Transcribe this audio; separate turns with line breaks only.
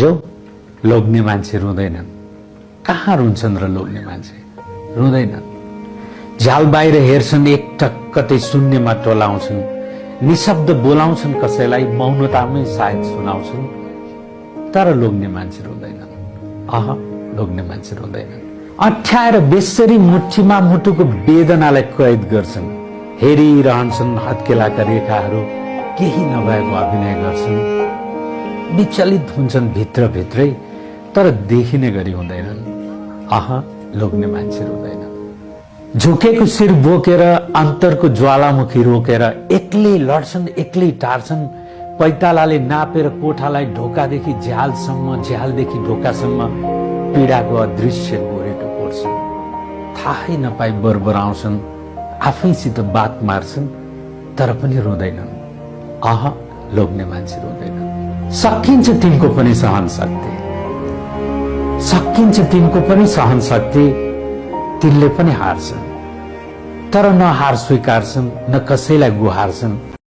जो लोग्ने मान्छे रुँदैनन्। कहाँ रुन्छन् र लोग्ने मान्छे रुँदैनन्। झ्याल बाहिर हेर्छन्, एकटक्कतै शून्यमा टोलाउँछन्, निशब्द बोलाउँछन्, कसैलाई मौनतामै सायद सुनाउँछन्, तर लोग्ने मान्छे रुँदैनन्। लोग्ने मान्छे रुँदैनन्। अठ्याएर बेसरी मुठीमा मुटुको वेदनालाई कैद गर्छन्, हेरिरहन्छन् हत्केलाका रेखाहरू, केही नभएको अभिनय गर्छन्, विचलित हुन्छन् भित्रभित्रै, तर देखिने गरी हुँदैनन्। लोग्ने मान्छे रुँदैनन्। झुकेको शिर बोकेर अन्तरको ज्वालामुखी रोकेर एक्लै लड्छन्, एक्लै टार्छन्, पैतालाले नापेर कोठालाई ढोकादेखि झ्यालसम्म, झ्यालदेखि ढोकासम्म पीडाको अदृश्य गोरेटो कोर्छन्। थाहै नपाई बरबराउँछन्, आफैसित बात मार्छन्, तर पनि रुँदैनन्। लोग्ने मान्छे रुँदैनन्। सकिन्छ तिनको पनि सहन शक्ति, सकिन्छ तिनको पनि सहन शक्ति, तिनले पनि हार्छन्, तर न हार स्वीकार्छन्, न कसैलाई गुहार्छन्,